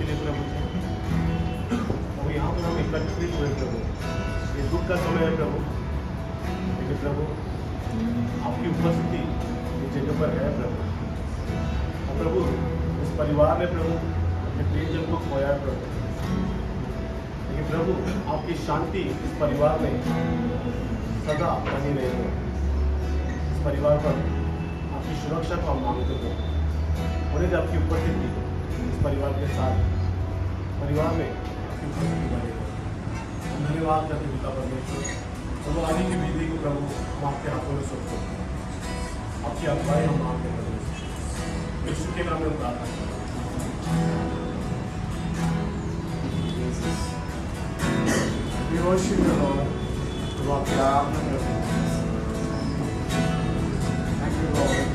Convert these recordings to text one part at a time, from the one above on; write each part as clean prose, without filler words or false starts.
लिए प्रभु जी। प्रभु यहाँ पर हम एकत्रित हुए प्रभु, ये दुख का समय है प्रभु, लेकिन प्रभु आपकी उपस्थिति इस जगह पर है प्रभु। और प्रभु इस परिवार ने प्रभु अपने प्रियजन को खोया है प्रभु, लेकिन प्रभु आपकी शांति इस परिवार में सदा बनी रहे। इस परिवार पर आपकी सुरक्षा को हम मांगते हैं। उन्हें आपकी उपस्थिति इस परिवार के साथ परिवार में आपकी उपस्थिति बनी रहे। हम धन्यवाद करते हैं पिता परमेश्वर। प्रभु आगे की विधि को प्रभु हम आपके हाथों में सौंपते हैं, आपकी अगुवाई हम मांगते हैं प्रभु। यीशु के नाम में प्रार्थना करते हैं। We worship the Lord. प्रभु आपके नाम में प्रभु। Thank you Lord.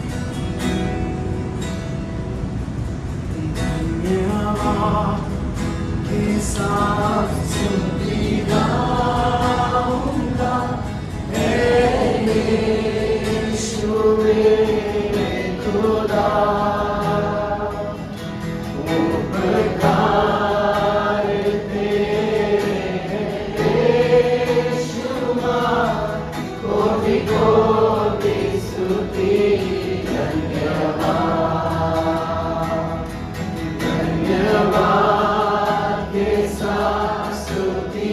के साथ चलती जाऊंगा, यीशु मेरे खुदा, उपकार तेरे यीशु कोटि कोटि स्तुति धन्यवाद, धन्यवाद के साथ स्तुति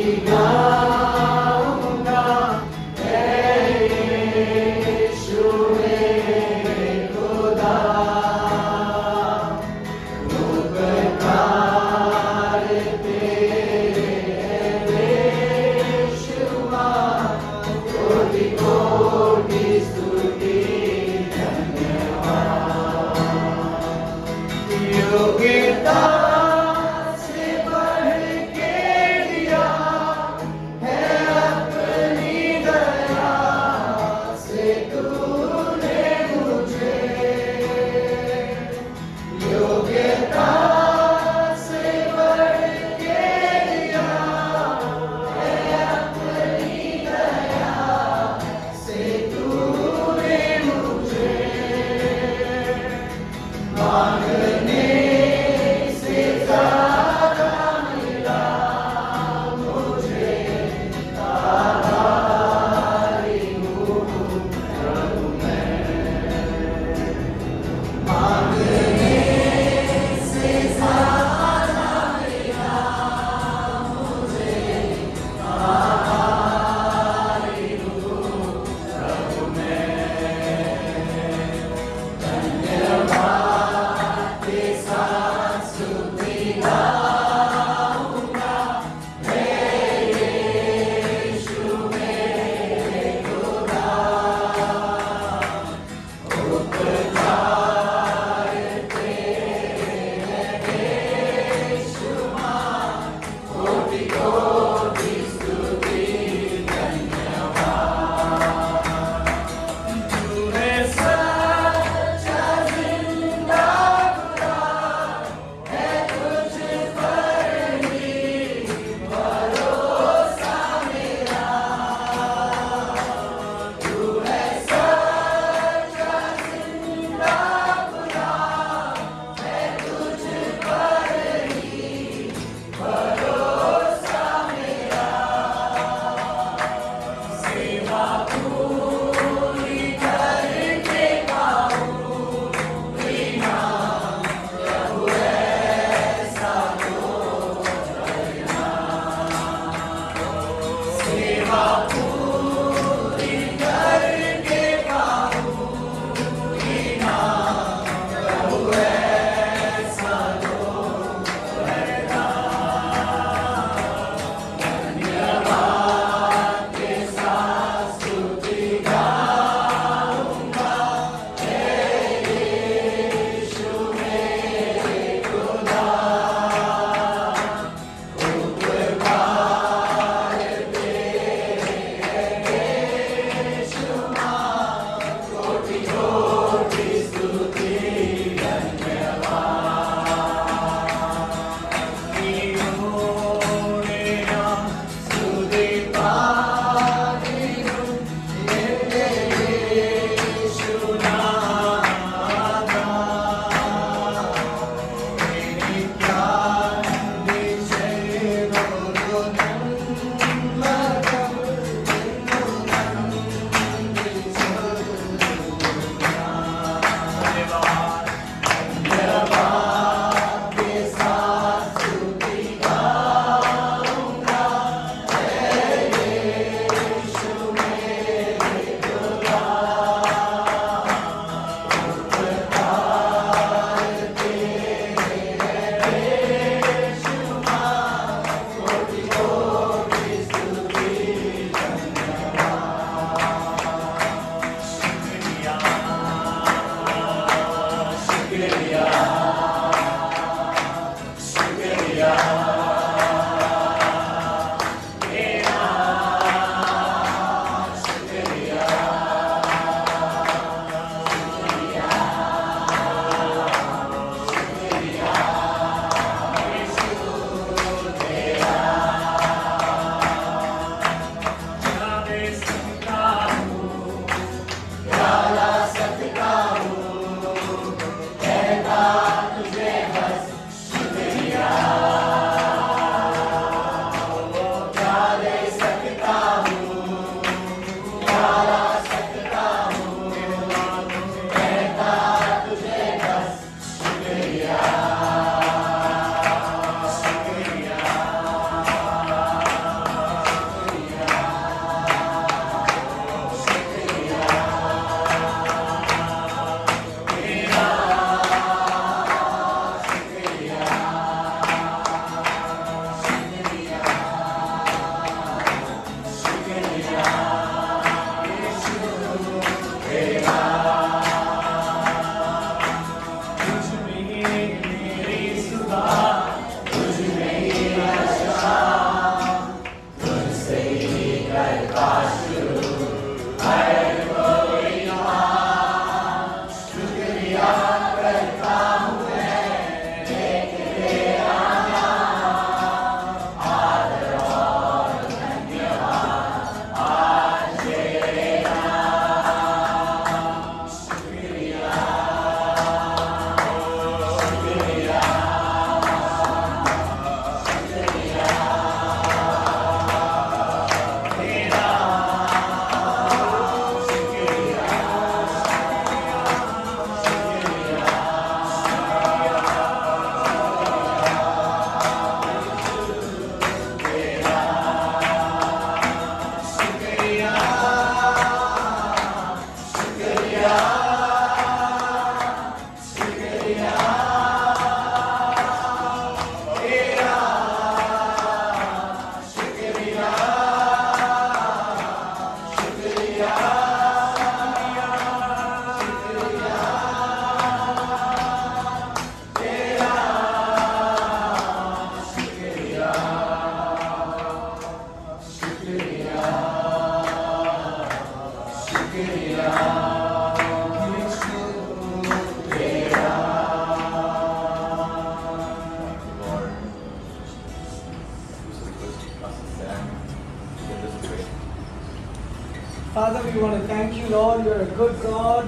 Father, we want to thank you, Lord. You're a good God.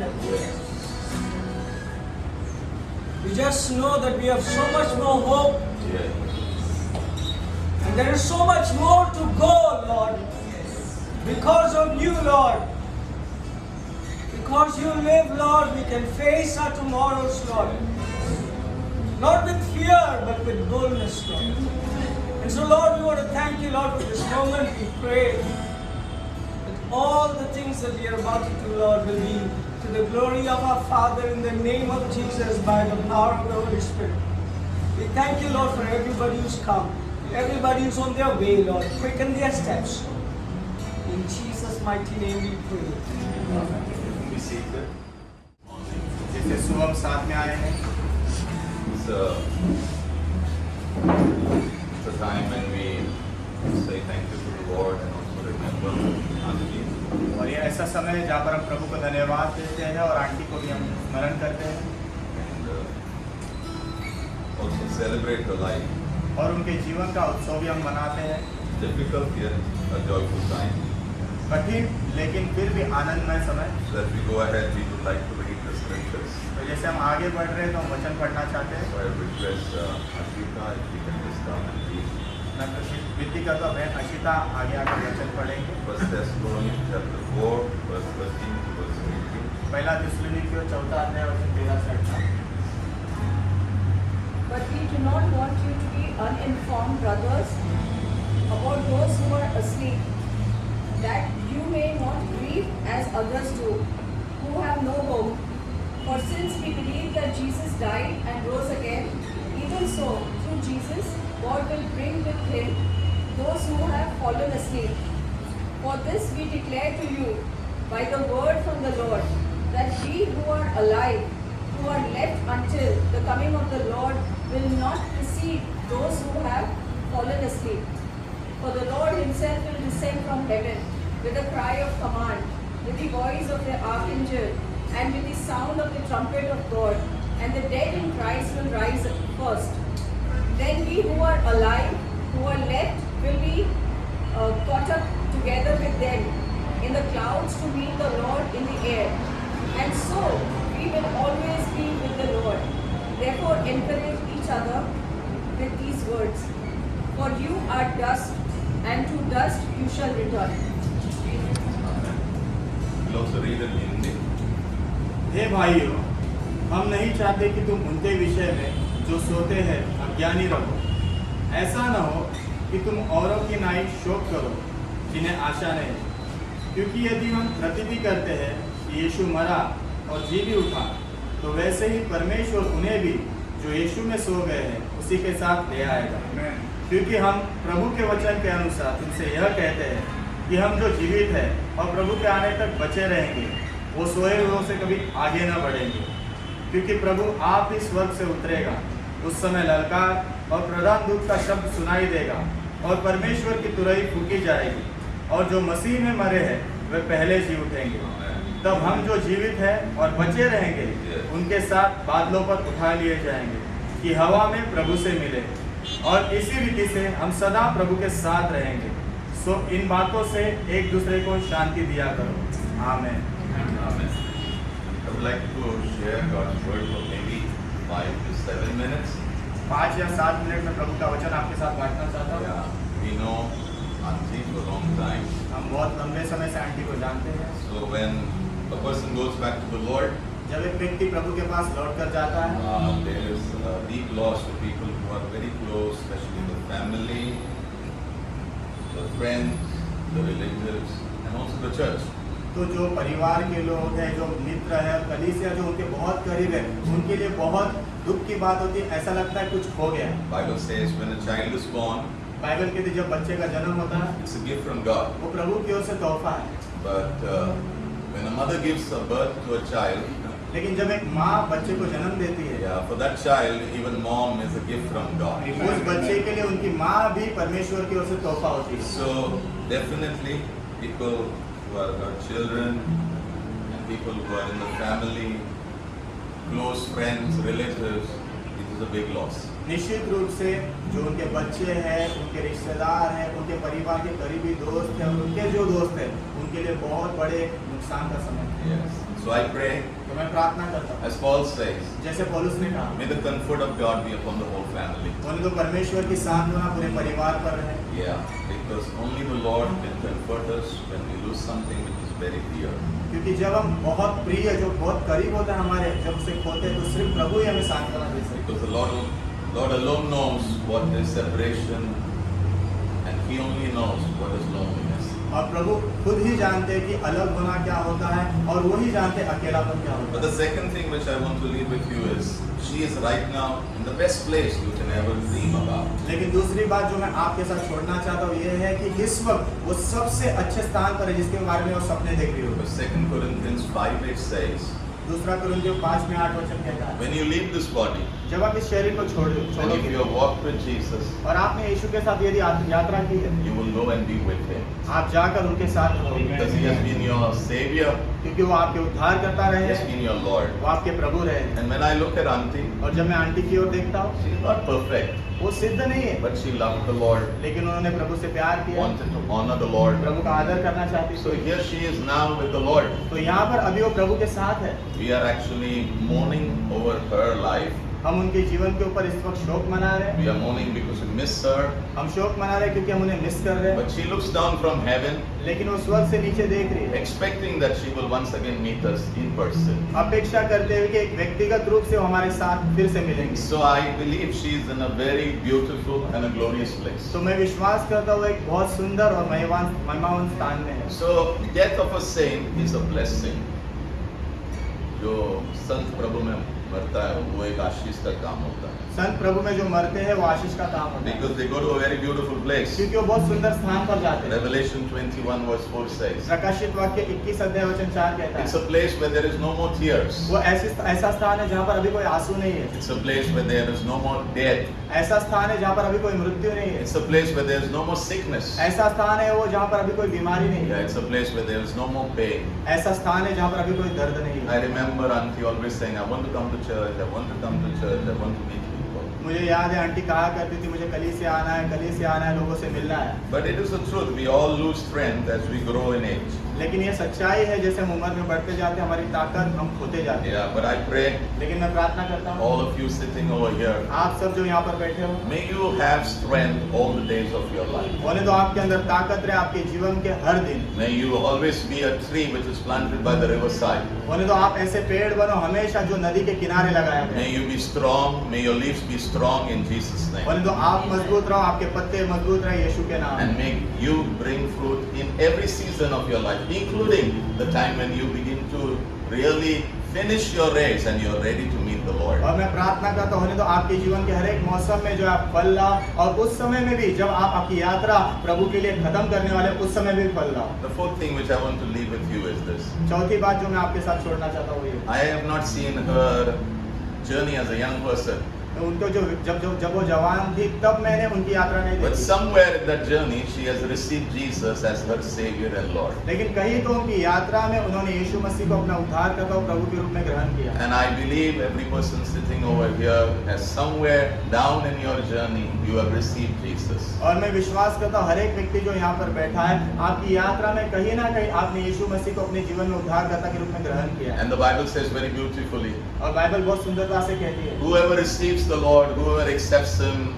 We just know that we have so much more hope. And there is so much more to go, Lord. Because of you, Lord. Because you live, Lord, we can face our tomorrows, Lord. Not with fear, but with boldness, Lord. And so, Lord, we want to thank you, Lord, for this moment. We pray that all the things that we are about to do, Lord, will be to the glory of our Father in the name of Jesus by the power of the Holy Spirit. We thank you, Lord, for everybody who's come, everybody who's on their way, Lord. Quicken their steps. In Jesus' mighty name we pray. Be seated. जैसे शुभम साथ में आए हैं, It's a time when we say thank you to the Lord and also remember Auntie. और ये ऐसा समय है जहाँ पर हम प्रभु को धन्यवाद देते हैं और आंटी को भी हम स्मरण करते हैं And also celebrate the life. और उनके जीवन का उत्सव भी हम मनाते हैं। Difficult yet a joyful time. कठिन लेकिन फिर भी आनंदमय समय। So as we go ahead, we would like to read the scriptures. तो जैसे हम आगे बढ़ रहे हैं तो हम वचन पढ़ना चाहते हैं। So I request Ashita if we can just come and read. मैं विनती करता हूँ बहन अशिता आगे आकर वचन पढ़ेंगे। 1 Thessalonians chapter 4, verse 13 to verse 18. पहला थिस्सलुनीकियों 4 अध्याय वचन 13 से 18। But we do not want you to be uninformed, brothers, about those who are asleep, that you may not grieve as others do, who have no hope. For since we believe that Jesus died and rose again, even so, through Jesus, God will bring with him those who have fallen asleep. For this we declare to you, by the word from the Lord, that we who are alive, who are left until the coming of the Lord, will not precede those who have fallen asleep. For the Lord himself will descend from heaven with a cry of command, with the voice of the archangel, and with the sound of the trumpet of God, and the dead in Christ will rise first. Then we who are alive, who are left, will be caught up together with them in the clouds to meet the Lord in the air. And so we will always be with the Lord. Therefore encourage each other with these words. For you are dust, and to dust you shall return. Amen. We'll also read it in Hindi. हे भाइयों, हम नहीं चाहते कि तुम उनके विषय में जो सोते हैं अज्ञानी रहो। ऐसा न हो कि तुम औरों की नाई शोक करो जिन्हें आशा नहीं, क्योंकि यदि हम प्रतिज्ञा करते हैं कि यीशु मरा और जी भी उठा, तो वैसे ही परमेश्वर उन्हें भी जो यीशु में सो गए हैं उसी के साथ ले आएगा। क्योंकि हम प्रभु के वचन के अनुसार तुमसे यह कहते हैं कि हम जो जीवित हैं और प्रभु के आने तक बचे रहेंगे, वो सोए हुओं से कभी आगे न बढ़ेंगे। क्योंकि प्रभु आप ही स्वर्ग से उतरेगा, उस समय ललकार और प्रधान दूत का शब्द सुनाई देगा और परमेश्वर की तुरही फूकी जाएगी, और जो मसीह में मरे हैं वे पहले जी उठेंगे। तब हम जो जीवित हैं और बचे रहेंगे उनके साथ बादलों पर उठा लिए जाएंगे कि हवा में प्रभु से मिले, और इसी रीति से हम सदा प्रभु के साथ रहेंगे। सो इन बातों से एक दूसरे को शांति दिया करो। आमीन। Amen. I would like to share God's word for maybe 5 to 7 minutes. 5 या 7 मिनट में प्रभु का वचन आपके साथ बांटना चाहता हूँ। Yeah, we know Auntie for a long time. हम बहुत लंबे समय से आंटी को जानते हैं। So when a person goes back to the Lord, जब एक व्यक्ति प्रभु के पास लौट कर जाता है, there is a deep loss to people who are very close, especially the family, the friends, the relatives, and also the church. तो जो परिवार के लोग हैं, जो मित्र हैं, कलीसिया जो उनके बहुत करीब है, उनके लिए बहुत दुख की बात होती है। ऐसा लगता है कुछ खो गया। Bible says when a child is born, Bible कहती है जब बच्चे का जन्म होता है, it's a gift from God. वो प्रभु की ओर से तोहफा है। But when a mother gives a birth to a child, लेकिन जब एक माँ बच्चे को जन्म देती है, yeah, for that child, even mom is a gift from God. उस बच्चे के लिए उनकी माँ भी परमेश्वर की ओर से तोहफा होती है। So definitely, people who are our children and people who are in the family, close friends, relatives, it is a big loss. निश्चित रूप से जो उनके बच्चे हैं, उनके रिश्तेदार हैं, उनके परिवार के करीबी दोस्त हैं, उनके जो दोस्त हैं, उनके लिए बहुत बड़े नुकसान का समय है। Yes. So I pray, तो मैं प्रार्थना करता हूँ, as Paul says, जैसे पौलुस ने कहा, may the comfort of God be upon the whole family. उन्हें तो परमेश्वर की सांत्वना पूरे परिवार पर रहे, Yeah, because only the Lord can comfort us when we lose something which is very dear. क्योंकि जब हम बहुत प्रिय, जो बहुत करीब होते हैं हमारे, जब उसे खोते हैं तो सिर्फ प्रभु ही हमें सांत्वना दे सकते हैं। Because the Lord alone knows what is separation, and He only knows what is loneliness. और प्रभु खुद ही जानते हैं कि अलग होना क्या होता है, और वो ही जानते हैं अकेलापन क्या होता But है। the second thing which I want to leave with you is, she is right now in the best place you can ever dream about. लेकिन दूसरी बात जो मैं आपके साथ छोड़ना चाहता हूँ ये है कि इस वक्त वो सबसे अच्छे स्थान पर है जिसके बारे में वो सपने देख रही Because होगी। 2 Corinthians 5:8 says, दूसरा कुरिन्थियों 5:8 वचन कहता है, when you leave this body, जब आप इस शरीर को and if you छोड़ोगे have walked with Jesus, और आपने यीशु के साथ यदि यात्रा की है, you will go and be with Him. आप जाकर उनके साथ रहोगे, Because He has been your Savior, क्योंकि वो आपके उद्धार करता He रहे has हैं, been your Lord. वो आपके प्रभु रहे हैं। And when I look at Auntie, और जब मैं आंटी की ओर देखता हूँ, she is not perfect, वो सिद्ध नहीं है, but she loved the Lord, लेकिन उन्होंने प्रभु से प्यार किया, wanted to honor the Lord. प्रभु का आदर करना चाहती So थी। here she is now with the Lord. तो यहाँ पर अभी वो प्रभु के साथ है। We are actually mourning over her life. हम उनके जीवन के ऊपर इस वक्त शोक मना रहे हैं। We are mourning because we miss her. हम शोक मना रहे हैं क्योंकि हम उन्हें मिस कर रहे हैं, But she looks down from heaven, लेकिन वो स्वर्ग से नीचे देख रही है, expecting that she will once again meet us in person. अपेक्षा करते हुए कि एक व्यक्तिगत रूप से वो हमारे साथ फिर से मिलेंगे। So I believe she is in a very beautiful and a glorious place. तो मैं विश्वास करता हूँ एक बहुत सुंदर और महिमावान स्थान में है। So death of a saint is a blessing. जो संत प्रभु में मरता है वो एक आशीष का काम होता है. संत प्रभु में जो मरते हैं वो आशीष का काम होता है, because they go to a very beautiful place. क्योंकि वो बहुत सुंदर स्थान पर जाते हैं। Revelation 21 verse 4 says, प्रकाशित वाक्य 21 अध्याय वचन 4 कहता it's है, a place where there is no more tears. वो ऐसा स्थान है जहाँ पर अभी कोई आंसू नहीं है, It's a place where there is no more death. ऐसा स्थान है जहाँ पर अभी कोई मृत्यु नहीं है, It's a place where there is no more sickness. ऐसा स्थान है वो जहाँ पर अभी कोई बीमारी नहीं Yeah, है, it's a place where there is no more pain. ऐसा स्थान है जहाँ पर अभी कोई दर्द नहीं I है। remember auntie always saying, I want to come to church, I want to come to church, I want to meet people. मुझे याद है आंटी कहा करती थी, मुझे कलीसिया आना है, लोगों से मिलना है। But it is the truth, we all lose strength as we grow in age. लेकिन ये सच्चाई है, जैसे हम उम्र में बढ़ते जाते हैं हमारी ताकत हम खोते जाते हैं। Yeah, but I pray, लेकिन मैं प्रार्थना करता हूँ all of you sitting over here, आप सब जो यहाँ पर बैठे हो, may you have strength all the days of your life. होने तो आपके अंदर ताकत रहे आपके जीवन के हर दिन। May you always be a tree which is planted by the riverside. होने तो आप ऐसे पेड़ बनो हमेशा जो नदी के किनारे लगाया May गया। you be strong, may your leaves be strong in Jesus' name. होने तो आप मजबूत रहो, आपके पत्ते मजबूत रहे यीशु के नाम। And may you bring fruit in every season of your life, including the time when you begin to really finish your race and you're ready to meet the Lord. और मैं प्रार्थना करता हूँ होने तो आपके जीवन के हर एक मौसम में जो आप फल लाओ, और उस समय में भी जब आप आपकी यात्रा प्रभु के लिए खत्म करने वाले उस समय भी फल लाओ। The fourth thing which I want to leave with you is this. चौथी बात जो मैं आपके साथ छोड़ना चाहता हूँ ये, I have not seen her journey as a young person, उनको जो जब वो जवान थी तब मैंने उनकी यात्रा नहीं but देखी, somewhere in that journey she has received Jesus as her Savior and Lord. लेकिन कहीं तो उनकी यात्रा में उन्होंने यीशु मसीह को अपना उद्धारकर्ता और प्रभु के रूप में ग्रहण किया। And I believe every person sitting over here has somewhere down in your journey you have received Jesus. और मैं विश्वास करता हूँ हर एक व्यक्ति जो यहाँ पर बैठा है आपकी यात्रा में कहीं ना कहीं आपने यीशु मसीह को अपने जीवन में उद्धारकर्ता के रूप में ग्रहण किया है। And the Bible says very beautifully, और बाइबल बहुत सुंदरता से कहती है whoever receives the Lord, whoever accepts Him,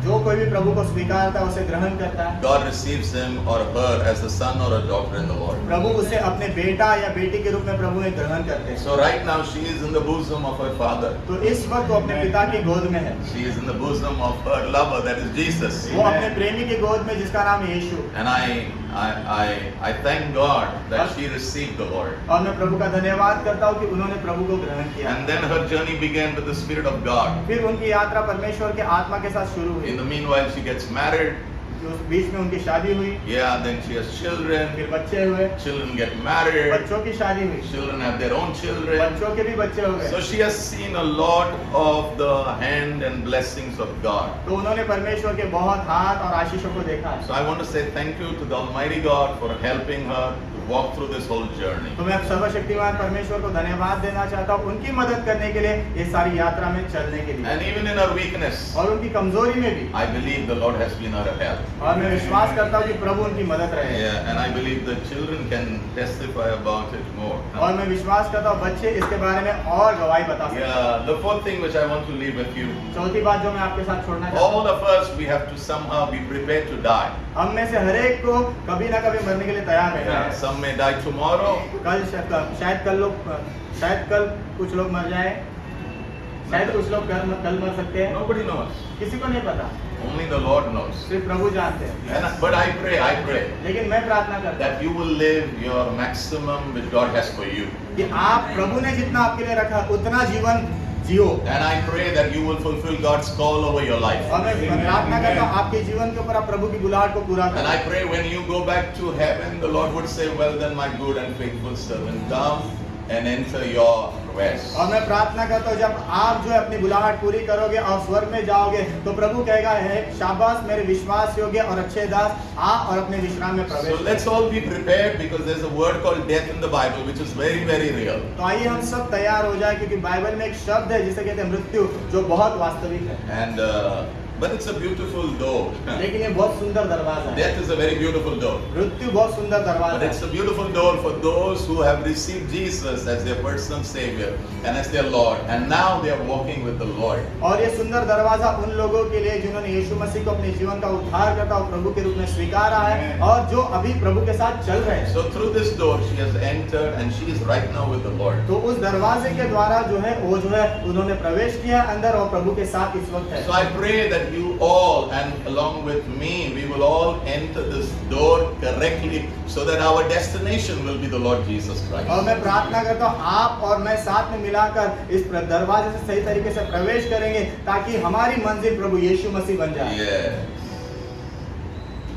जो कोई भी प्रभु को स्वीकारता है उसे ग्रहण करता है, God receives him or her as a son or a daughter in the Lord. प्रभु उसे अपने बेटा या बेटी के रूप में प्रभु में ग्रहण करते हैं। So right now she is in the bosom of her father. तो इस वक्त वो अपने पिता की गोद में है, She is in the bosom of her lover, that is Jesus. वो अपने प्रेमी की गोद में जिसका नाम है यीशु। And I thank God that she received the Lord. और मैं प्रभु का धन्यवाद करता हूँ कि उन्होंने प्रभु को ग्रहण किया। And then her journey began with the Spirit of God. फिर उनकी यात्रा परमेश्वर के आत्मा के साथ शुरू हुई। In the meanwhile, she gets married. उस बीच में उनकी शादी हुई, Yeah, then she has children. फिर बच्चे हुए, Children get married. बच्चों की शादी हुई, Children have their own children. बच्चों के भी बच्चे हो गए। So she has seen a lot of the hand and blessings of God. तो उन्होंने परमेश्वर के बहुत हाथ और आशीषों को देखा है। So I want to say thank you to the Almighty God for helping her to walk through this whole journey. तो मैं सर्वशक्तिमान परमेश्वर को धन्यवाद देना चाहता हूँ उनकी मदद करने के लिए, ये सारी यात्रा में चलने के लिए, And even in her weakness, और उनकी कमजोरी में भी। I believe the Lord has been her help. और मैं विश्वास करता हूँ कि प्रभु उनकी मदद रहे। Yeah, and I believe the children can testify about it more. और मैं विश्वास करता हूँ बच्चे इसके बारे में और गवाही बता सकते हैं। Yeah, the fourth thing which I want to leave with you, चौथी बात जो मैं आपके साथ छोड़ना चाहता हूँ, all of us, we have to somehow be prepared to die. हम में से हर एक को कभी ना कभी मरने के लिए तैयार रहना Yeah, है। some may die tomorrow, शायद कल कुछ लोग मर जाए, शायद कुछ लोग कल मर सकते हैं, nobody knows. किसी को नहीं पता, Only the Lord knows. सिर्फ प्रभु जानते हैं। But I pray लेकिन मैं प्रार्थना करता हूँ that you will live your maximum which God has for you. कि आप प्रभु ने जितना आपके लिए रखा उतना जीवन जियो। And I pray that you will fulfill God's call over your life. और मैं प्रार्थना करता हूँ आपके जीवन के ऊपर आप प्रभु की बुलाहट को पूरा And करें। I pray when you go back to heaven, the Lord would say, well done, my good and faithful servant, come and enter your rest. और मैं प्रार्थना करता हूँ जब आप जो है अपनी बुलाहट पूरी करोगे और स्वर्ग में जाओगे तो प्रभु कहेगा है शाबाश मेरे विश्वास योग्य और अच्छे दास, आ और अपने विश्राम में प्रवेश So कर। let's all be prepared because there's a word called death in the Bible which is very, very real. तो आइए हम सब तैयार हो जाए क्योंकि बाइबल में एक शब्द है जिसे कहते हैं मृत्यु, जो बहुत वास्तविक है। And but it's a beautiful door. लेकिन ये बहुत सुंदर दरवाजा है। Death is a very beautiful door. मृत्यु बहुत सुंदर But दरवाजा it's है। a beautiful door for those who have received Jesus as their personal Savior and as their Lord. And now they are walking with the Lord. और ये सुंदर दरवाजा उन लोगों के लिए जिन्होंने यीशु मसीह को अपने जीवन का उद्धारकर्ता और प्रभु के रूप में स्वीकारा है और जो अभी प्रभु के साथ चल रहे हैं। So through this door she has entered and she is right now with the Lord. तो उस दरवाजे के द्वारा जो है वो जो है उन्होंने प्रवेश किया अंदर और प्रभु के साथ इस वक्त है। So I pray that that you all, and along with me, we will all enter this door correctly, so that our destination will be the Lord Jesus Christ. और मैं प्रार्थना करता हूँ आप और मैं साथ में मिलाकर इस दरवाजे से सही तरीके से प्रवेश करेंगे ताकि हमारी मंजिल प्रभु यीशु मसीह बन जाए। Yes.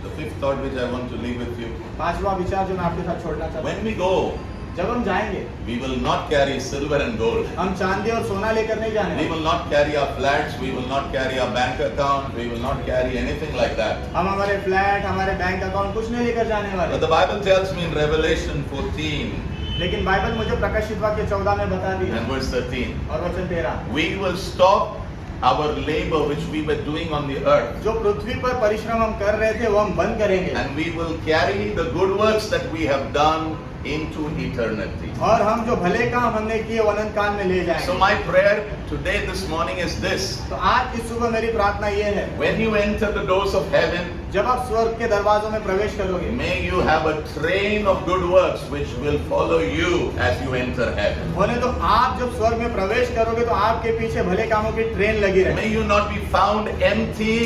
The fifth thought which I want to leave with you. पांचवा विचार जो मैं आपके साथ छोड़ना चाहता When we go, हूँ, जब हम जाएंगे we will not carry silver and gold. हम चांदी और सोना लेकर नहीं जाने We वाले। will not carry our flats, we will not carry our bank account, we will not carry anything like that. हम हमारे फ्लैट, हमारे बैंक अकाउंट कुछ नहीं लेकर जाने वाले। But the Bible tells me in Revelation 14 लेकिन बाइबल मुझे प्रकाशित वाक्य 14 में बता दी and verse 13, और वचन 13, we will stop our labor which we were doing on the earth, जो पृथ्वी पर परिश्रम हम कर रहे थे वो हम बंद करेंगे and we will carry the good works that we have done into eternity. और हम जो भले काम हमने किए वो अनंत काल में ले So जाएंगे। my prayer today, this morning is this: तो आज की सुबह मेरी प्रार्थना ये है, when you enter the doors of heaven, जब आप स्वर्ग के दरवाजों में प्रवेश करोगे, may you have a train of good works which will follow you as you enter heaven. होने तो आप जब स्वर्ग में प्रवेश करोगे तो आपके पीछे भले कामों की ट्रेन लगी रहे। May you not be found empty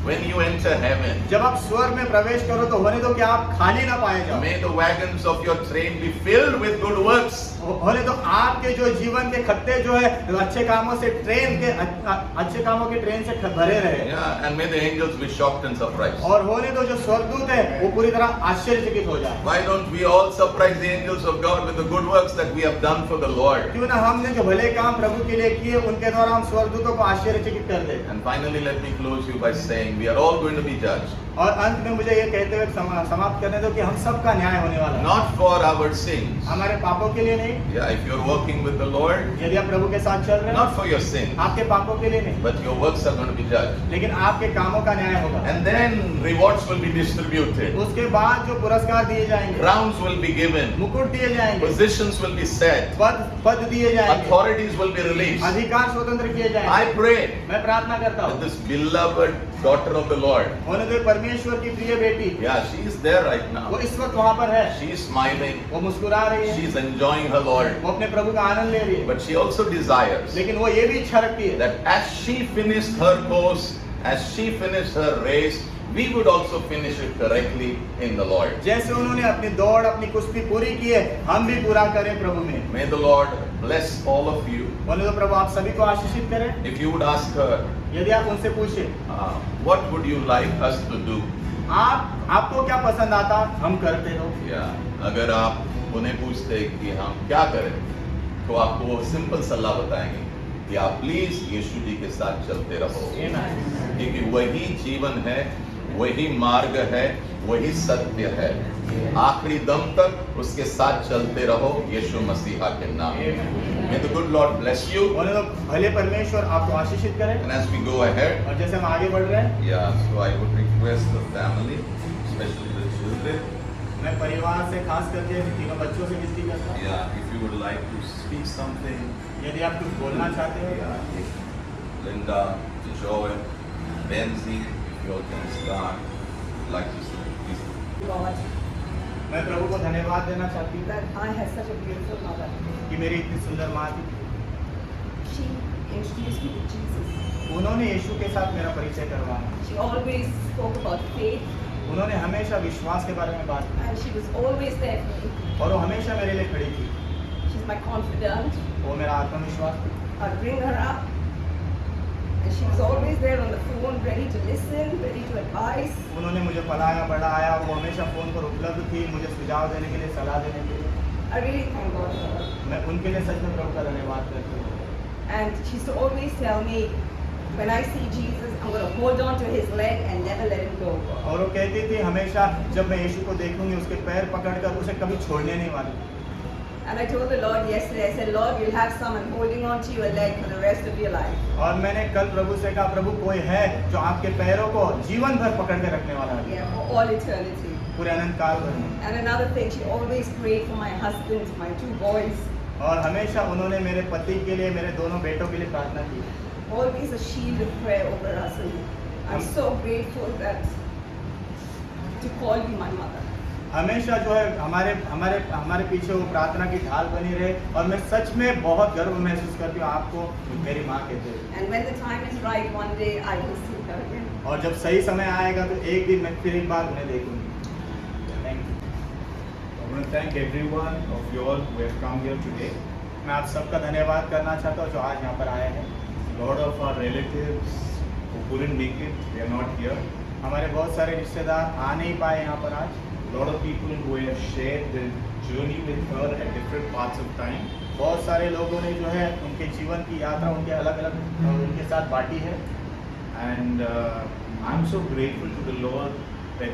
when you enter heaven. जब आप स्वर्ग में प्रवेश करो तो होने दो कि आप खाली ना पाए जाओ। May the wagons of your train be filled with good works. होने तो आपके जो जीवन के खत्ते जो है अच्छे कामों से ट्रेन के अच्छे कामों की ट्रेन से भरे रहे। Yeah, and may the angels be shocked and surprised. और होने तो जो स्वर्गदूत है वो पूरी तरह आश्चर्यचकित हो जाए। Why don't we all surprise the angels of God with the good works that we have done for the Lord? क्यों ना हमने जो भले काम प्रभु के लिए किए उनके द्वारा हम स्वर्गदूतों को आश्चर्यचकित कर दे। And finally, let me close you by saying we are all going to be judged. और अंत में मुझे ये कहते हुए समाप्त करने दो कि हम सबका न्याय होने वाला है। Not for our sins. हमारे पापों के लिए नहीं, Yeah, if you're working with the Lord, यदि आप प्रभु के साथ चल रहे हैं, not for your sins, आपके पापों के लिए नहीं, but your works are going to be judged. लेकिन आपके कामों का न्याय होगा। And then rewards will be distributed. उसके बाद जो पुरस्कार दिए जाएंगे, Crowns will be given. मुकुट दिए जाएंगे, Positions will be set. पद दिए जाएंगे, Authorities will be released. अधिकार स्वतंत्र किए जाएंगे। I pray मैं प्रार्थना करता that हूँ this beloved daughter of the Lord, होने दो परमेश्वर की प्रिय बेटी, yeah, she is there right वो now. इस वक्त वहाँ पर है, She is smiling. वो मुस्कुरा रही है, She is enjoying her Lord. वो अपने प्रभु का आनंद ले रही है, But she also desires लेकिन वो ये भी इच्छा रखती है that as she finished her course, as she finished her race, we would also finish it correctly in the Lord. जैसे उन्होंने अपनी दौड़ अपनी कुश्ती पूरी की है हम भी पूरा करें प्रभु में। May the Lord bless all of you. बोले तो प्रभु आप सभी को आशीषित करें। If you would ask her, यदि आप उनसे पूछे what would you like us to do? आपको क्या पसंद आता हम करते हो। Yeah, अगर आप उन्हें पूछते कि हम क्या करें, तो आपको वो सिंपल सलाह बताएंगे कि आप प्लीज यीशु जी के साथ चलते रहो, क्योंकि वही जीवन है, वही मार्ग है, वही सत्य है। आखिरी दम तक उसके साथ चलते रहो यीशु मसीहा के नाम में। May the good Lord bless you. बोले तो भले परमेश्वर आपको आशीषित करें। And as we go ahead, और जैसे हम आगे बढ़ रहे हैं, yeah, so I would request the family, especially the children, मैं परिवार से खास करके तीनों बच्चों से विनती करता हूँ, yeah, if you would like to speak something, यदि आप कुछ बोलना चाहते हो, yeah, Linda, Joel, Benzi, if you all can start, like to say, please. God, मैं प्रभु को धन्यवाद देना चाहती हूँ that I had such a beautiful mother. कि मेरी इतनी सुंदर माँ थी। She introduced me to Jesus. उन्होंने यीशु के साथ मेरा परिचय करवाया। She always spoke about faith, उन्होंने हमेशा विश्वास के बारे में बात की and she was always there for me. और वो हमेशा मेरे लिए खड़ी थी। She's my confidant. वो मेरा आत्मविश्वास थी। I'd bring her up, and she was always there on the phone, ready to listen, ready to advise. उन्होंने मुझे पलाया बढ़ाया, वो हमेशा फोन पर उपलब्ध थी मुझे सुझाव देने के लिए, सलाह देने के लिए। I really thank God for her. मैं उनके लिए सच में प्रभु का धन्यवाद करती हूँ। And she used to always tell me, when I see Jesus, I'm going to hold on to his leg and never let him go. और वो कहती थी हमेशा जब मैं यीशु को देखूंगी उसके पैर पकड़कर उसे कभी छोड़ने नहीं वाली। And I told the Lord yesterday, I said, Lord, you'll have someone holding on to your leg for the rest of your life. और मैंने कल प्रभु से कहा प्रभु कोई है जो आपके पैरों को जीवन भर पकड़ के रखने वाला है, Yeah, for all eternity. पूरे अनंत काल भर में। And another thing, she always prayed for my husband, my 2 boys. और हमेशा उन्होंने मेरे पति के लिए, मेरे दोनों बेटों के लिए प्रार्थना की। Always a shield of prayer over us. And I'm so grateful that to call you my mother. हमेशा जो है हमारे हमारे हमारे पीछे वो प्रार्थना की ढाल बनी रहे, और मैं सच में बहुत गर्व महसूस करती हूँ आपको मेरी माँ कहते हुए। And when the time is right, one day I will see her again. और जब सही समय आएगा तो एक दिन मैं फिर एक बार उन्हें देखूंगी। Thank you. I want to thank everyone of you all who have come here today. मैं आप सबका धन्यवाद करना चाहता हूँ जो आज यहाँ पर आए हैं। A lot of our relatives who couldn't make it, they are not here. हमारे बहुत सारे रिश्तेदार आ नहीं पाए यहाँ पर आज। A lot of people who have shared their journey with her at different parts of time. बहुत सारे लोगों ने जो है उनके जीवन की यात्रा उनके अलग अलग उनके साथ बांटी है। And I'm so grateful to the Lord that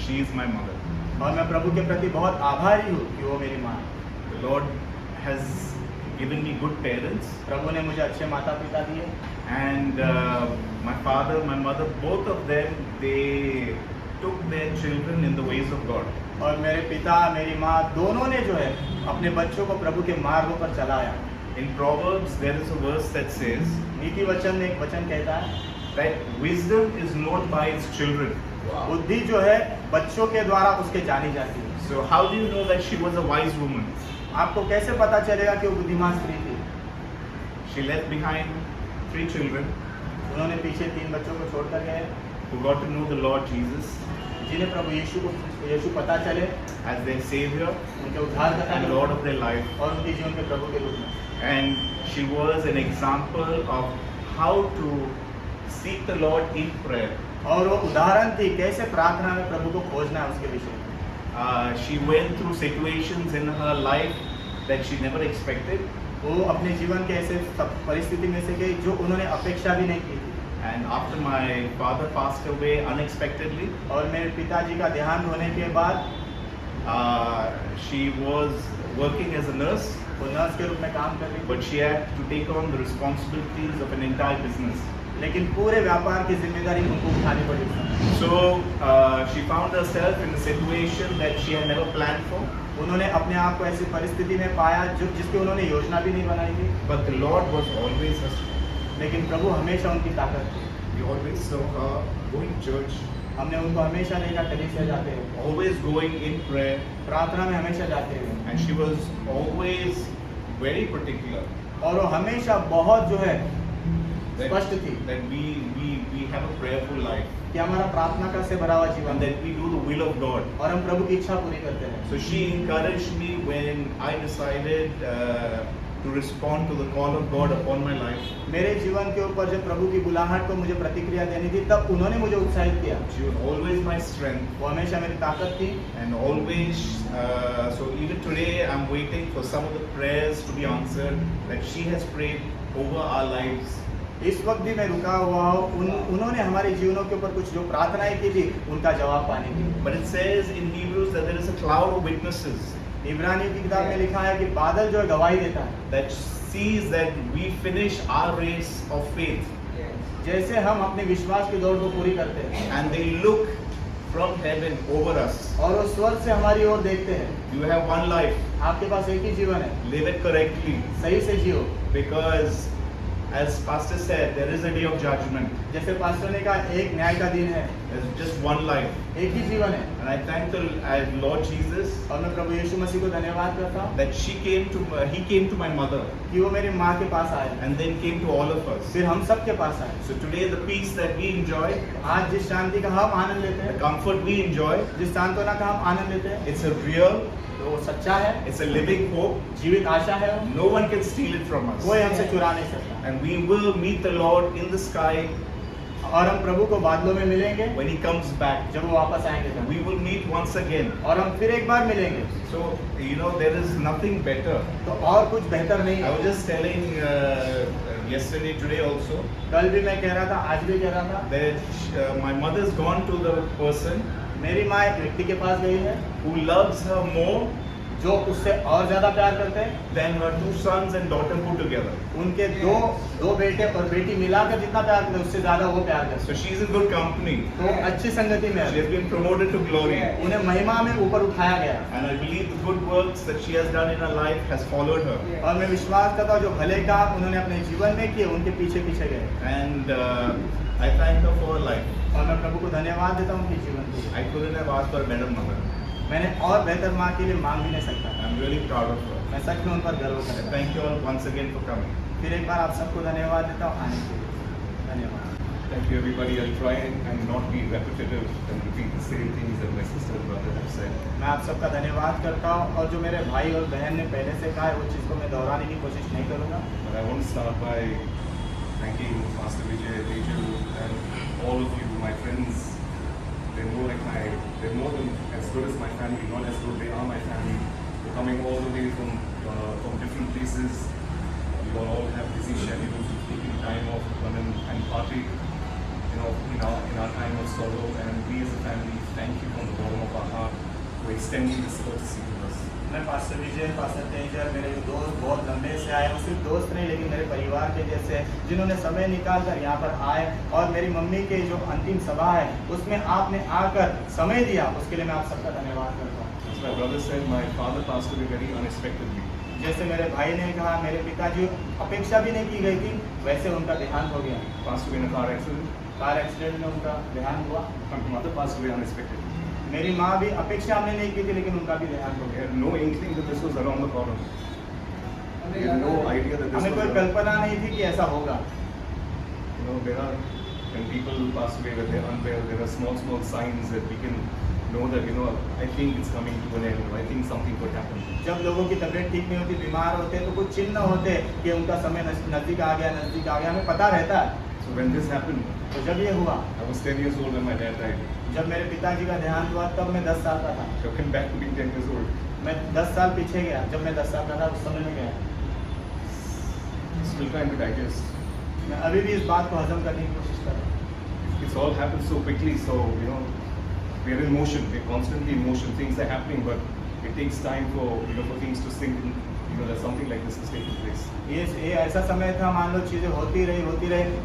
she is my mother. और मैं प्रभु के प्रति बहुत आभारी हूँ कि वो मेरी माँ है। The Lord has given me good parents. प्रभु ने मुझे अच्छे माता पिता दिए, And my father, my mother, both of them, they took their children in the ways of God. और मेरे पिता मेरी माँ दोनों ने जो है अपने बच्चों को प्रभु के मार्गों पर चलाया। In Proverbs, there is a verse that says नीति वचन में एक वचन कहता है, that wisdom is known by its children. बुद्धि जो है बच्चों के द्वारा उसके जानी जाती है। So how do you know that she was a wise woman? आपको कैसे पता चलेगा कि वो बुद्धिमान स्त्री थी? She left behind 3 children उन्होंने पीछे 3 बच्चों को छोड़कर गए, who got to know the Lord Jesus जिन्हें प्रभु यीशु पता चले as their Savior उनके उद्धारकर्ता and के Lord of their life. और उनके जीवन के प्रभु के रूप में। And she was an example of how to seek the Lord in prayer. और वो उदाहरण थी कैसे प्रार्थना में प्रभु को खोजना है उसके विषय में। She went through situations in her life that she never expected. वो अपने जीवन के ऐसे परिस्थिति में से गई जो उन्होंने अपेक्षा भी नहीं की थी। And after my father passed away unexpectedly, और मेरे पिताजी का देहांत होने के बाद she was working as a nurse, वो नर्स के रूप में काम कर रही but she had to take on the responsibilities of an entire business. थी, लेकिन पूरे व्यापार की जिम्मेदारी उनको उठानी पड़ी थी। So she found herself in a situation that she had never planned for, उन्होंने अपने आप को ऐसी परिस्थिति में पाया जो जिसकी उन्होंने योजना भी नहीं बनाई थी, but the Lord was always her strength. लेकिन प्रभु हमेशा उनकी ताकत थी। We always saw her going to church, हमने उनको हमेशा देखा कलीसिया जाते हुए, always going in prayer, प्रार्थना में हमेशा जाते हुए, and she was always very particular और वो हमेशा बहुत जो है that, स्पष्ट थी that we have a prayerful life कि हमारा प्रार्थना का से भरा हुआ and जीवन है that we do the will of God. और हम प्रभु की इच्छा पूरी करते हैं। So she encouraged me when I decided to respond to the call of God upon my life. मेरे जीवन के ऊपर जब प्रभु की बुलाहट को मुझे प्रतिक्रिया देनी थी तब उन्होंने मुझे उत्साहित किया। She was always my strength, वो हमेशा मेरी ताकत थी and always, so even today I'm waiting for some of the prayers to be answered that she has prayed over our lives. इस वक्त भी मैं रुका हुआ हूँ, उन्होंने हमारे जीवनों के ऊपर कुछ जो प्रार्थनाएं की थी उनका जवाब पाने की। But it says in Hebrews that there is a cloud of witnesses इब्रानियों की किताब में लिखा है कि बादल जो है गवाही देता है, that sees that we finish our race of faith, जैसे हम अपने विश्वास की दौड़ को पूरी करते हैं and they look from heaven over us. और वो स्वर्ग से हमारी ओर देखते हैं। You have one life, आपके पास एक ही जीवन है, live it correctly, सही से जियो। because as Pastor said, there is a day of judgment. जैसे पास्टर ने कहा एक न्याय का दिन है, There's just one life. एक ही जीवन है। And I thank the Lord Jesus और मैं प्रभु यीशु मसीह को धन्यवाद करता हूँ that he came to my mother कि वो मेरी माँ के पास आए, and then came to all of us. फिर हम सब के पास आए। So today the peace that we enjoy, आज जिस शांति का हम आनंद लेते the हैं, comfort we enjoy, जिस सांत्वना का हम आनंद लेते हैं, it's a real, तो वो सच्चा है, it's a living hope. जीवित आशा है, वो No one can steal it from us. कोई हमसे चुरा नहीं सकता। And we will meet the Lord in the sky और हम प्रभु को बादलों में मिलेंगे when he comes back. जब वो वापस आएंगे तब, We will meet once again. और हम फिर एक बार मिलेंगे। So, you know, there is nothing better. तो और कुछ बेहतर नहीं I है। was just telling yesterday, today also, कल भी मैं कह रहा था, आज भी कह रहा था, that my mother's gone to the person मेरी माँ एक व्यक्ति के पास गई है who loves her more जो उससे और ज्यादा प्यार करते हैं, than her 2 sons and daughter put together. उनके दो बेटे और बेटी मिलाकर जितना प्यार करते हैं उससे ज्यादा वो प्यार करते So she's in good company. हैं। तो अच्छी संगति में She है, has been promoted to glory. उन्हें महिमा में ऊपर उठाया गया। And I believe the good works that she has done in her life has followed her. और मैं विश्वास करता हूँ जो भले काम उन्होंने अपने जीवन में किए उनके पीछे पीछे गए। And I thank her for her life. और मैं प्रभु को धन्यवाद देता हूँ उनके जीवन के लिए। I couldn't have asked for a better mother. मैंने और बेहतर माँ के लिए मांग भी नहीं सकता। I'm really proud of her. मैं सच में उन पर गर्व करता हूँ। Thank you all once again for coming. फिर एक बार आप सबको धन्यवाद देता हूँ आने के लिए। धन्यवाद। Thank you, everybody. I'll try and not be repetitive and repeat the same things that my sister and brother have said. मैं आप सबका धन्यवाद करता हूँ और जो मेरे भाई और बहन ने पहले से कहा है वो चीज़ को मैं दोहराने की कोशिश नहीं करूँगा। But I want to start by thanking Pastor Vijay, Teju, and all of you, my friends. They're more than as good as my family, not as good. They are my family. They're coming all the way from different places. You all have busy schedules, taking time off to come and partake. In our time of sorrow, and we as a family thank you from the bottom of our heart for extending this courtesy to us. मैं pastor विजय, pastor तेजर, मेरे जो दोस्त बहुत लंबे से आए हैं, सिर्फ दोस्त नहीं लेकिन मेरे परिवार के जैसे जिन्होंने समय निकाल कर यहाँ पर आए और मेरी मम्मी के जो अंतिम सभा है उसमें आपने आकर समय दिया, उसके लिए मैं आप सबका धन्यवाद करता हूँ। As my brother said, my father passed away very unexpectedly. जैसे मेरे भाई ने कहा, मेरे पिताजी अपेक्षा भी नहीं की गई थी, वैसे उनका देहांत हो गया। Passed away in a car accident. Car accident में उनका देहांत हुआ। My mother passed away unexpectedly. मेरी माँ भी अपेक्षा हमने नहीं की थी लेकिन उनका भी देहांत हो We गया। had no inkling that this was around the corner. We had no idea that this हमें was. कोई कल्पना नहीं थी कि ऐसा होगा। There are, when people pass away, when they're unwell, there are small signs that we can know that, I think it's coming to an end, or I think something could happen. जब लोगों की तबीयत ठीक नहीं होती, बीमार होते तो कुछ चिन्ह होते कि उनका समय नजदीक आ गया, हमें पता रहता है। So when this happened, तो जब ये हुआ, I was 10 years old when my dad died. जब मेरे पिताजी का देहांत हुआ तब मैं 10 साल का था। So I went back to being 10 years old. मैं 10 साल पीछे गया, जब मैं 10 साल का था उस समय में गया। Still trying to digest. मैं अभी भी इस बात को हजम करने की कोशिश कर रहा हूँ। It's all happened so quickly, so we're in motion. We're constantly in motion. Things are happening, but it takes time for for things to sink in. That something like this is taking place. ये ऐसा समय था, मान लो चीज़ें होती रही,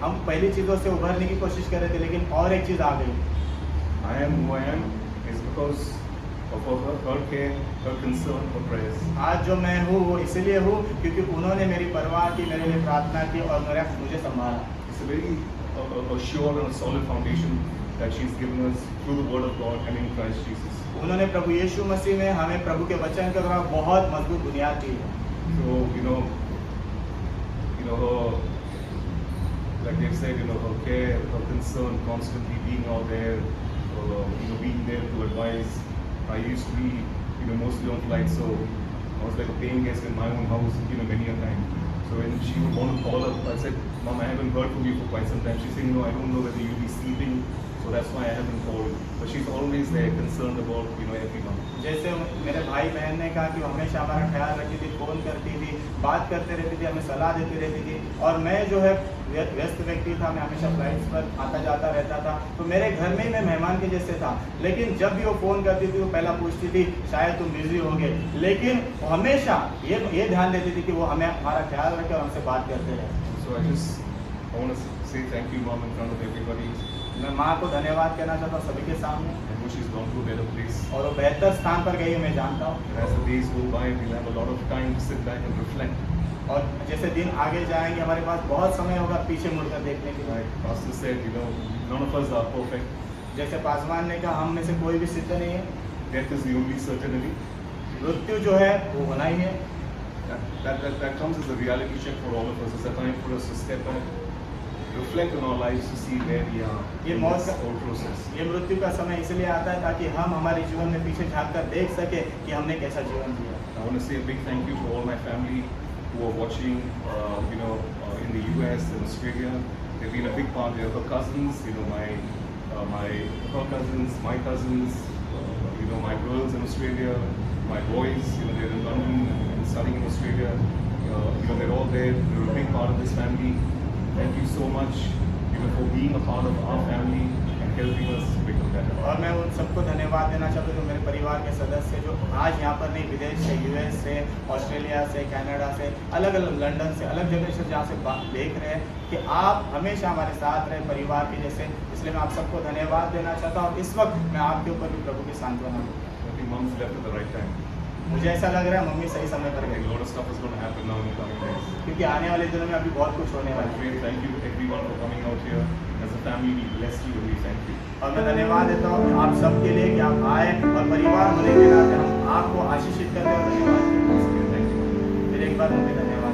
हम पहली चीज़ों से उभरने की कोशिश कर रहे थे लेकिन और एक चीज़ आ गई। I am who I am is because of her care, her concern, her prayers. आज जो मैं हूँ वो इसलिए हूँ क्योंकि उन्होंने मेरी परवाह की, मेरे लिए प्रार्थना की और मुझे संभाला। It's a very a sure and a solid foundation that she's given us through the Word of God and in Christ Jesus. उन्होंने प्रभु यीशु मसीह में हमें प्रभु के वचन के द्वारा बहुत मजबूत बुनियाद दी है। So her, like they've said, her care, her concern, constantly being out there, being there to advise. I used to be, mostly on flights, so I was like a paying guest in my own house, many a time. So when she would want to call up, I said, Mom, I haven't heard from you for quite some time. She said, I don't know whether you'll be sleeping, so that's why I haven't called. But she's always there, concerned about, everyone. जैसे मेरे भाई बहन ने कहा कि वो हमेशा हमारा ख्याल रखती थी, फ़ोन करती थी, बात करते रहती थी, हमें सलाह देती रहती थी और मैं जो है व्यस्त व्यक्ति था, मैं हमेशा फ्लाइट्स पर आता जाता रहता था, तो मेरे घर में ही मैं मेहमान के जैसे था। लेकिन जब भी वो फ़ोन करती थी वो पहला पूछती थी शायद तुम बिजी होगे, लेकिन वो हमेशा ये ध्यान देती थी कि वो हमारा ख्याल रखे और हमसे बात करते रहे। So I want to say thank you, Mom, in front of everybody. मैं माँ को धन्यवाद कहना चाहता हूँ सभी के सामने। I know she's gone to a better place. और वो बेहतर स्थान पर गई है, मैं जानता हूँ। And as the days go by, we'll have a lot of time to sit back and reflect. और जैसे दिन आगे जाएंगे हमारे पास बहुत समय होगा पीछे मुड़कर देखने के लिए। Like Pastor said, none of us are perfect. जैसे पासवान ने कहा, हम में से कोई भी सिद्ध नहीं है। Death is the only certainty. मृत्यु जो है वो होना ही है। That comes as a reality check for all of us. It's a time for us to step back, reflect on our lives to see where we are ये in मौत this का whole process. ये मृत्यु का समय इसलिए आता है ताकि हम हमारे जीवन में पीछे झांक कर देख सके कि हमने कैसा जीवन जिया। I want to say a big thank you to all my family who are watching, in the US and Australia. They've been a big part. They're her cousins, her cousins, my cousins, my girls in Australia, my boys, they're in London and studying in Australia. They're all there. They're a big part of this family. Thank you so much, for being a part of our family and helping us become better. और मैं उन सबको धन्यवाद देना चाहता हूँ जो मेरे परिवार के सदस्य जो आज यहाँ पर नहीं, विदेश से, यूएस से, ऑस्ट्रेलिया से, कनाडा से, अलग अलग लंदन से, अलग जगह से जहाँ से देख रहे हैं कि आप हमेशा हमारे साथ रहे परिवार के जैसे। इसलिए मैं आप सबको धन्यवाद देना चाहता हूँ। इस वक्त मैं आपके ऊपर भी प्रभु की सांत्वना दूँ। I think Mom's left at the right time. मुझे ऐसा लग रहा है मम्मी सही समय पर A गई, lot of stuff is going to happen now in the coming days. क्योंकि आने वाले दिनों में अभी बहुत कुछ होने I वाला है। pray, thank you everyone for coming out here. As a family, we bless you and we thank you. और मैं धन्यवाद देता हूँ आप सबके लिए कि आप आए और परिवार होने के नाते हम आपको आशीषित करते हैं। धन्यवाद। Once again, thank you. फिर एक बार मम्मी धन्यवाद।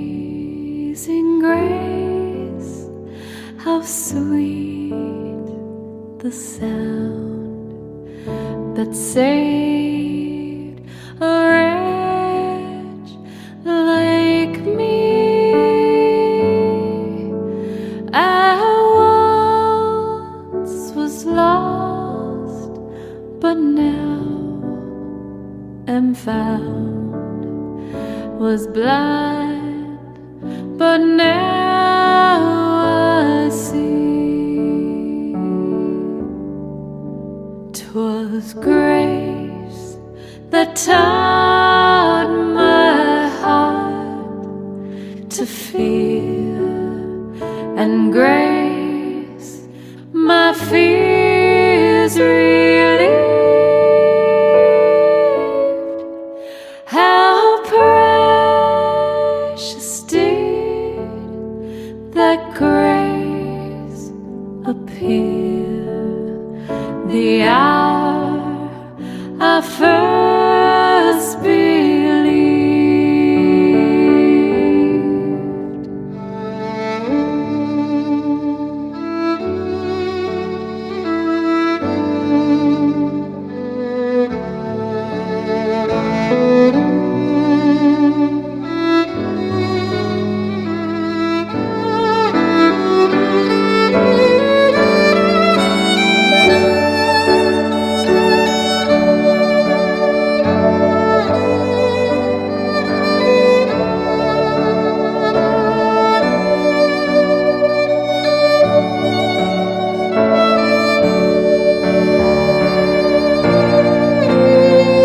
Amazing grace, how sweet the sound that saved a wretch like me. I once was lost, but now am found. Was blind, but now I see. 'Twas grace that taught my heart to fear, and grace my fears relieved. How precious did that grace appear the hour I first believed.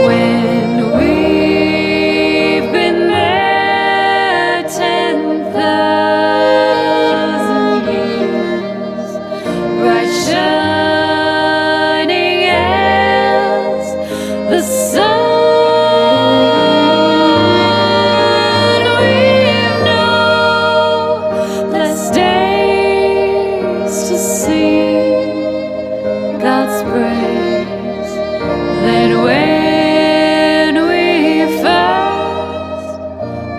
When we've been there 10,000 years, bright shining as the sun, we've no less days to see God's praise than when we first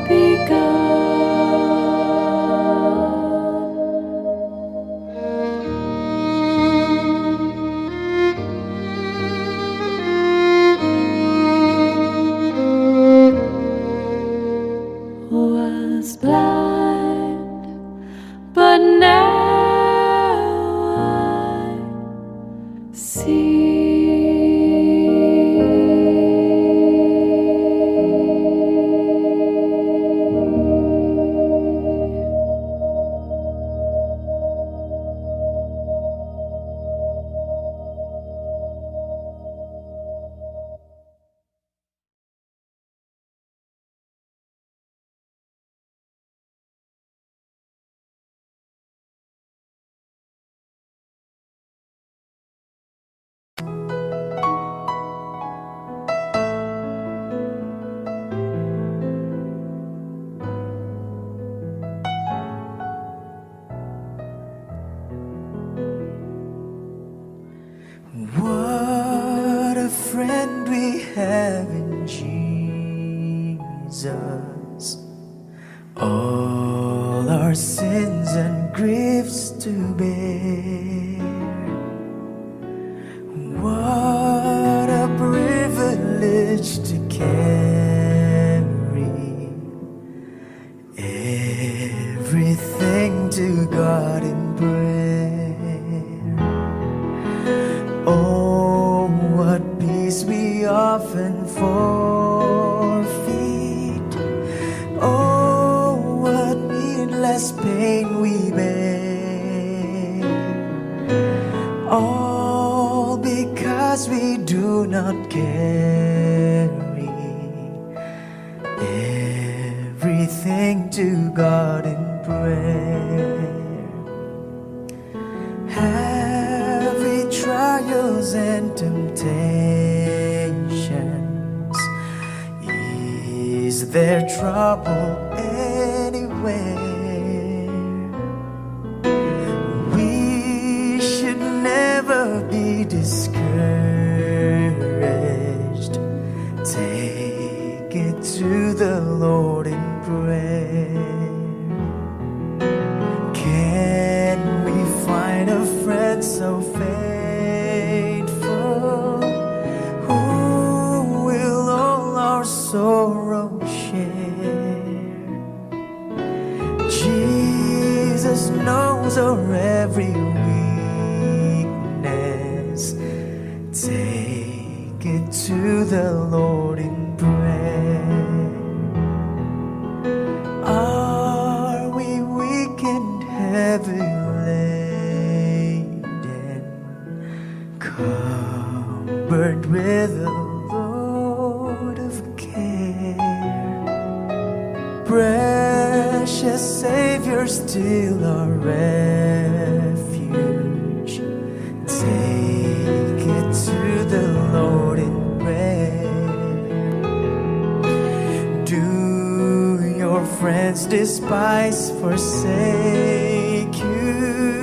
begun. Was blind, but now I see. What a friend we have in Jesus. All our sins and griefs to bear. What a privilege to carry everything to God in prayer. Oh, endless pain we bear, all because we do not carry everything to God in prayer. Heavy trials and temptations, is there trouble anywhere? We should never be discouraged. Take it to the Lord in prayer. Can we find a friend so faithful, who will all our sorrow share? Jesus knows our every weakness. Take it to the Lord in prayer. Are we weak and heavy laden, covered with a load of care? Precious Savior, still our refuge. Take it to the Lord in prayer. Do your friends despise, forsake you?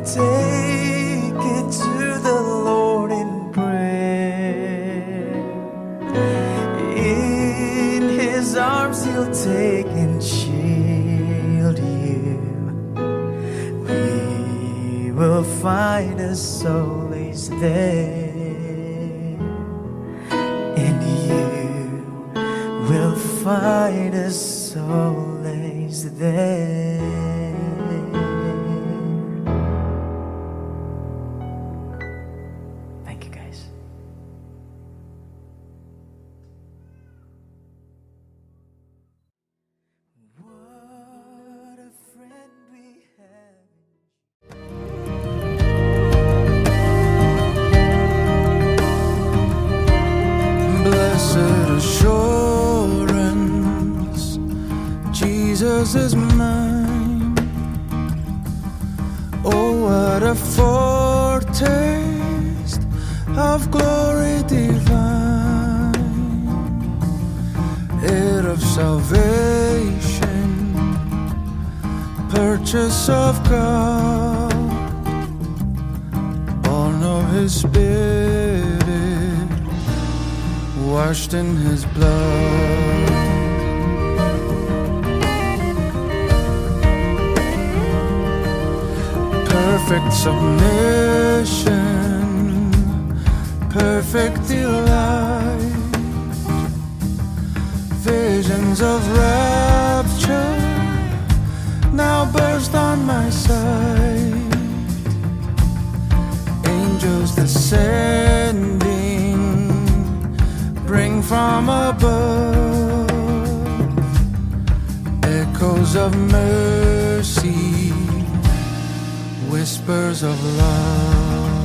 Take it to the Lord in prayer. In His arms He'll take and shield you. We will find a solace there. In you we'll find a solace there. Thank you, guys. What a friend we have. Blessed assurance, Jesus is mine. Oh, what a foretaste of glory divine, heir of salvation, purchase of God, born of His Spirit, washed in His blood. Perfect submission, perfect delight, visions of rapture now burst on my sight. Angels descending, bring from above echoes of mercy, whispers of love.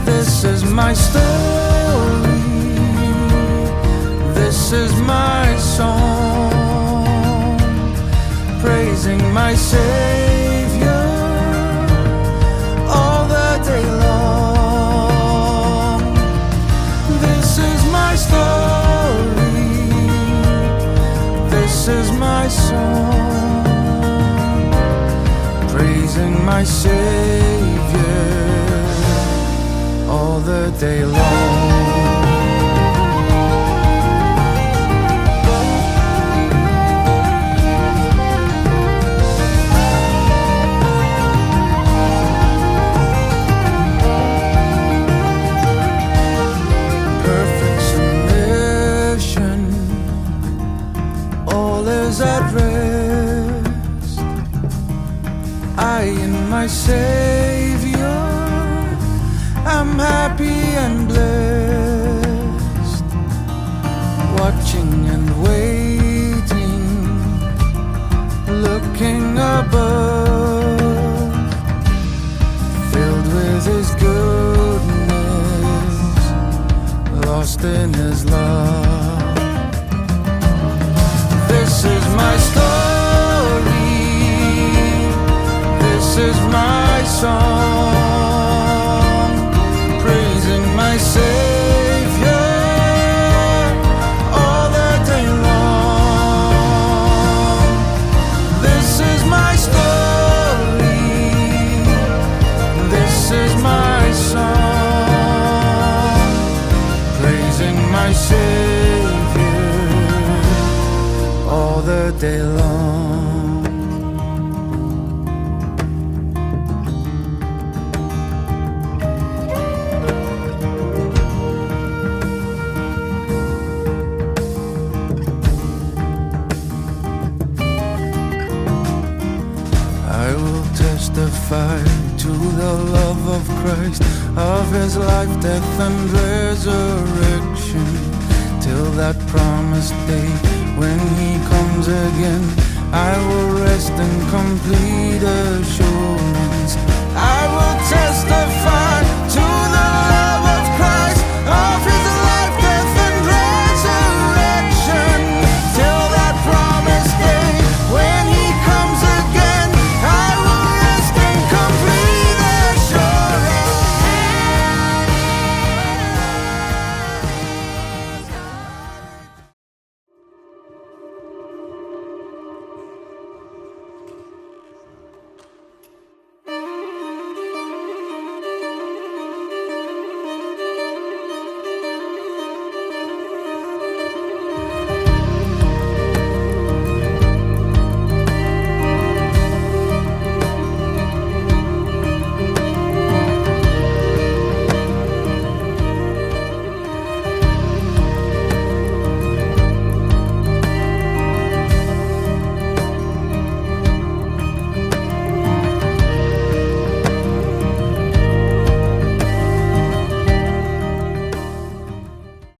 This is my story, this is my song, praising my Savior all the day long. This is my story, this is my song, praising my Savior all the day long. Perfect submission, all is at rest. I in my Savior I'm happy and blessed, watching and waiting King above, filled with His goodness, lost in His love. This is my story, this is my song, praising my Savior all the day long. This is my story, this is my song, praising my Savior all the day long. I will testify to the love of Christ, of His life, death, and resurrection, till that promised day when He comes again. I will rest in complete assurance